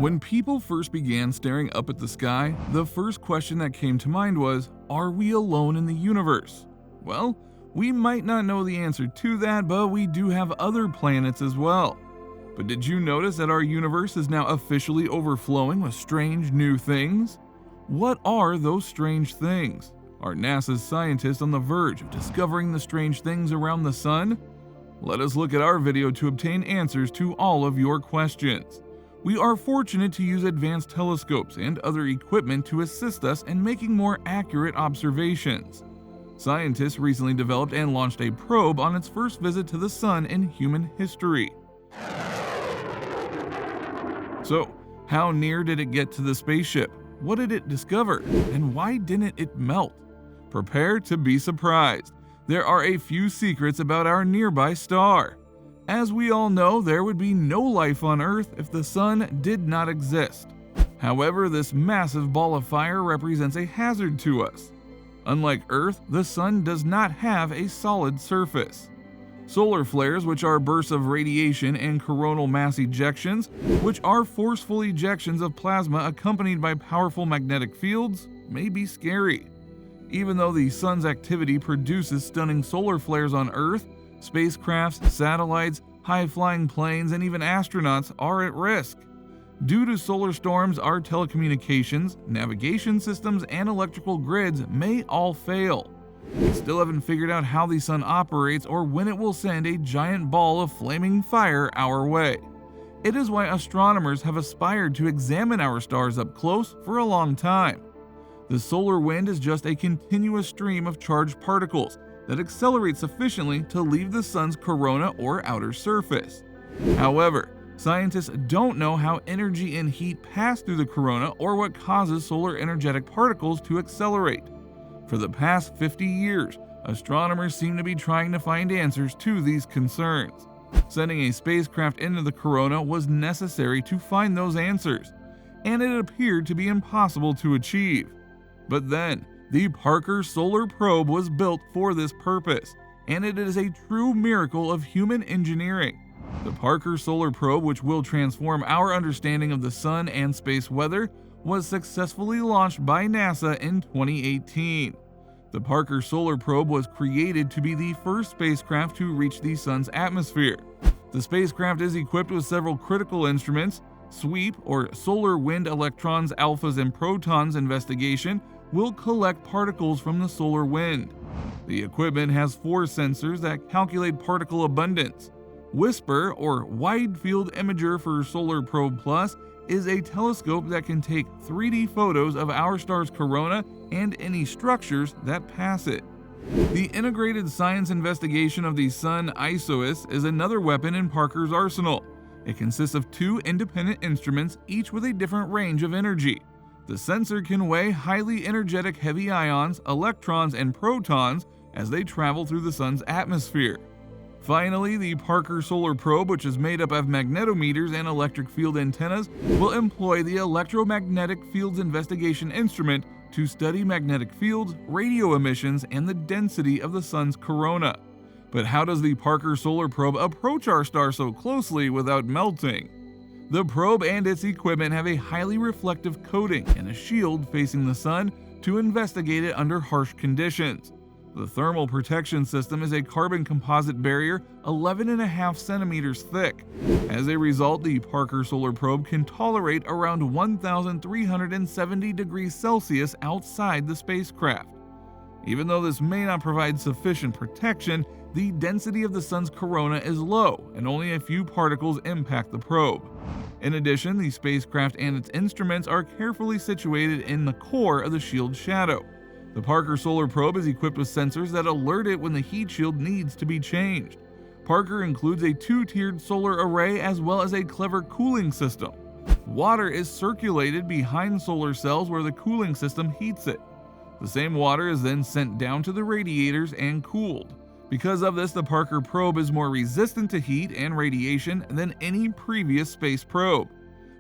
When people first began staring up at the sky, the first question that came to mind was, are we alone in the universe? Well, we might not know the answer to that, but we do have other planets as well. But did you notice that our universe is now officially overflowing with strange new things? What are those strange things? Are NASA's scientists on the verge of discovering the strange things around the sun? Let us look at our video to obtain answers to all of your questions. We are fortunate to use advanced telescopes and other equipment to assist us in making more accurate observations. Scientists recently developed and launched a probe on its first visit to the sun in human history. So, how near did it get to the spaceship? What did it discover? And why didn't it melt? Prepare to be surprised. There are a few secrets about our nearby star. As we all know, there would be no life on Earth if the sun did not exist. However, this massive ball of fire represents a hazard to us. Unlike Earth, the sun does not have a solid surface. Solar flares, which are bursts of radiation, and coronal mass ejections, which are forceful ejections of plasma accompanied by powerful magnetic fields, may be scary. Even though the sun's activity produces stunning solar flares on Earth, spacecrafts, satellites, high-flying planes, and even astronauts are at risk. Due to solar storms, our telecommunications, navigation systems, and electrical grids may all fail. We still haven't figured out how the sun operates or when it will send a giant ball of flaming fire our way. It is why astronomers have aspired to examine our stars up close for a long time. The solar wind is just a continuous stream of charged particles that accelerate sufficiently to leave the sun's corona or outer surface. However, scientists don't know how energy and heat pass through the corona or what causes solar energetic particles to accelerate. For the past 50 years, astronomers seem to be trying to find answers to these concerns. Sending a spacecraft into the corona was necessary to find those answers, and it appeared to be impossible to achieve. But then, the Parker Solar Probe was built for this purpose, and it is a true miracle of human engineering. The Parker Solar Probe, which will transform our understanding of the sun and space weather, was successfully launched by NASA in 2018. The Parker Solar Probe was created to be the first spacecraft to reach the sun's atmosphere. The spacecraft is equipped with several critical instruments. SWEEP, or Solar Wind Electrons, Alphas, and Protons Investigation, will collect particles from the solar wind. The equipment has 4 sensors that calculate particle abundance. WHISPER, or Wide Field Imager for Solar Probe Plus, is a telescope that can take 3D photos of our star's corona and any structures that pass it. The Integrated Science Investigation of the Sun ISOIS is another weapon in Parker's arsenal. It consists of 2 independent instruments, each with a different range of energy. The sensor can weigh highly energetic heavy ions, electrons, and protons as they travel through the sun's atmosphere. Finally, the Parker Solar Probe, which is made up of magnetometers and electric field antennas, will employ the Electromagnetic Fields Investigation Instrument to study magnetic fields, radio emissions, and the density of the sun's corona. But how does the Parker Solar Probe approach our star so closely without melting? The probe and its equipment have a highly reflective coating and a shield facing the sun to investigate it under harsh conditions. The thermal protection system is a carbon composite barrier 11.5 centimeters thick. As a result, the Parker Solar Probe can tolerate around 1,370 degrees Celsius outside the spacecraft. Even though this may not provide sufficient protection, the density of the sun's corona is low and only a few particles impact the probe. In addition, the spacecraft and its instruments are carefully situated in the core of the shield's shadow. The Parker Solar Probe is equipped with sensors that alert it when the heat shield needs to be changed. Parker includes a 2-tiered solar array as well as a clever cooling system. Water is circulated behind solar cells where the cooling system heats it. The same water is then sent down to the radiators and cooled. Because of this, the Parker probe is more resistant to heat and radiation than any previous space probe.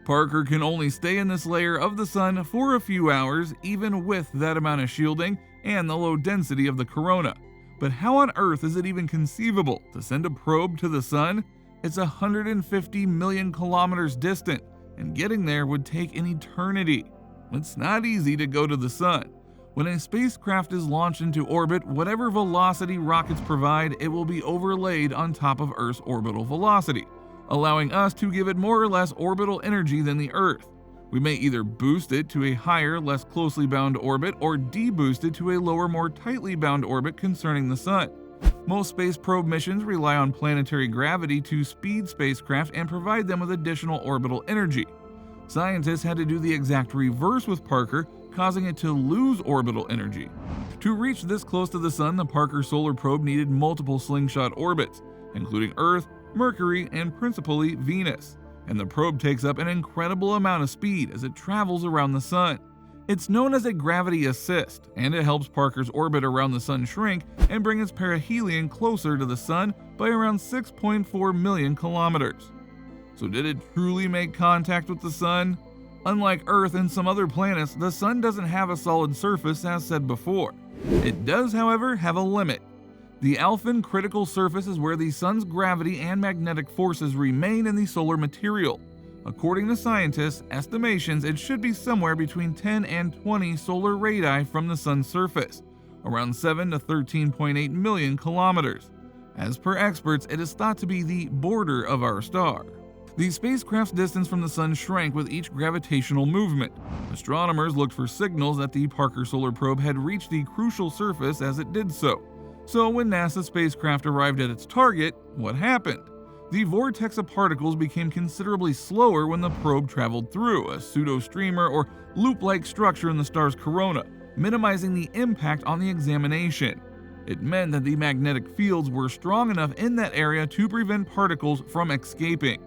Parker can only stay in this layer of the sun for a few hours, even with that amount of shielding and the low density of the corona. But how on Earth is it even conceivable to send a probe to the sun? It's 150 million kilometers distant, and getting there would take an eternity. It's not easy to go to the sun. When a spacecraft is launched into orbit, whatever velocity rockets provide, it will be overlaid on top of Earth's orbital velocity, allowing us to give it more or less orbital energy than the Earth. We may either boost it to a higher, less closely bound orbit, or deboost it to a lower, more tightly bound orbit concerning the sun. Most space probe missions rely on planetary gravity to speed spacecraft and provide them with additional orbital energy. Scientists had to do the exact reverse with Parker, causing it to lose orbital energy. To reach this close to the sun, the Parker Solar Probe needed multiple slingshot orbits, including Earth, Mercury, and principally Venus. And the probe takes up an incredible amount of speed as it travels around the sun. It's known as a gravity assist, and it helps Parker's orbit around the sun shrink and bring its perihelion closer to the sun by around 6.4 million kilometers. So did it truly make contact with the sun? Unlike Earth and some other planets, the sun doesn't have a solid surface as said before. It does, however, have a limit. The Alphen critical surface is where the sun's gravity and magnetic forces remain in the solar material. According to scientists' estimations, it should be somewhere between 10 and 20 solar radii from the sun's surface, around 7 to 13.8 million kilometers. As per experts, it is thought to be the border of our star. The spacecraft's distance from the sun shrank with each gravitational movement. Astronomers looked for signals that the Parker Solar Probe had reached the crucial surface as it did so. So when NASA's spacecraft arrived at its target, what happened? The vortex of particles became considerably slower when the probe traveled through a pseudo-streamer or loop-like structure in the star's corona, minimizing the impact on the examination. It meant that the magnetic fields were strong enough in that area to prevent particles from escaping.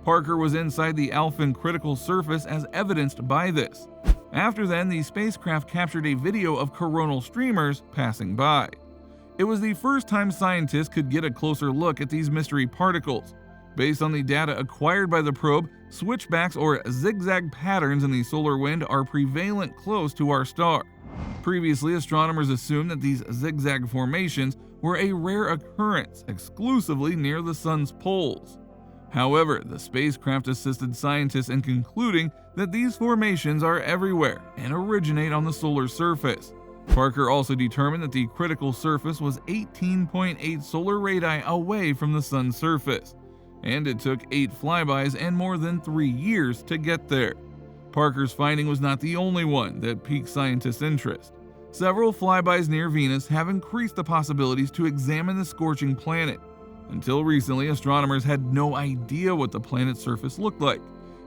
Parker was inside the Alphen critical surface as evidenced by this. After then, the spacecraft captured a video of coronal streamers passing by. It was the first time scientists could get a closer look at these mystery particles. Based on the data acquired by the probe, switchbacks or zigzag patterns in the solar wind are prevalent close to our star. Previously, astronomers assumed that these zigzag formations were a rare occurrence exclusively near the sun's poles. However, the spacecraft assisted scientists in concluding that these formations are everywhere and originate on the solar surface. Parker also determined that the critical surface was 18.8 solar radii away from the sun's surface, and it took 8 flybys and more than 3 years to get there. Parker's finding was not the only one that piqued scientists' interest. Several flybys near Venus have increased the possibilities to examine the scorching planet. Until recently, astronomers had no idea what the planet's surface looked like.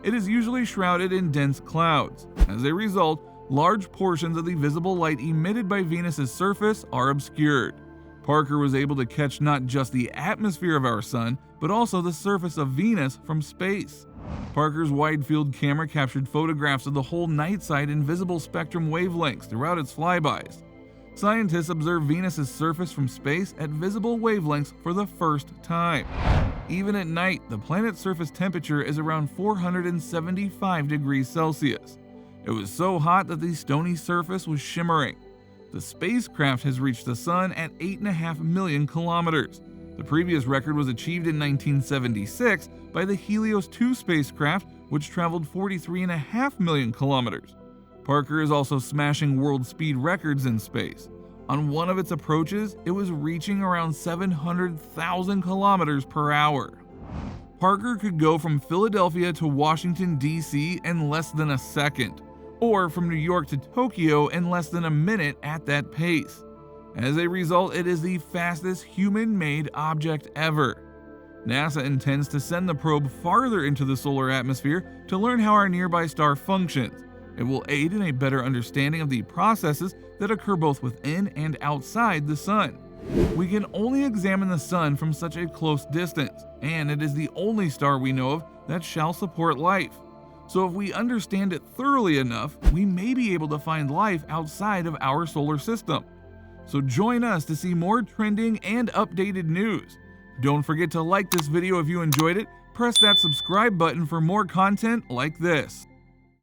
It is usually shrouded in dense clouds. As a result, large portions of the visible light emitted by Venus's surface are obscured. Parker was able to catch not just the atmosphere of our sun, but also the surface of Venus from space. Parker's wide-field camera captured photographs of the whole night side in visible spectrum wavelengths throughout its flybys. Scientists observed Venus's surface from space at visible wavelengths for the first time. Even at night, the planet's surface temperature is around 475 degrees Celsius. It was so hot that the stony surface was shimmering. The spacecraft has reached the sun at 8.5 million kilometers. The previous record was achieved in 1976 by the Helios 2 spacecraft, which traveled 43.5 million kilometers. Parker is also smashing world speed records in space. On one of its approaches, it was reaching around 700,000 kilometers per hour. Parker could go from Philadelphia to Washington, D.C. in less than a second, or from New York to Tokyo in less than a minute at that pace. As a result, it is the fastest human-made object ever. NASA intends to send the probe farther into the solar atmosphere to learn how our nearby star functions. It will aid in a better understanding of the processes that occur both within and outside the sun. We can only examine the sun from such a close distance, and it is the only star we know of that shall support life. So if we understand it thoroughly enough, we may be able to find life outside of our solar system. So join us to see more trending and updated news. Don't forget to like this video if you enjoyed it. Press that subscribe button for more content like this.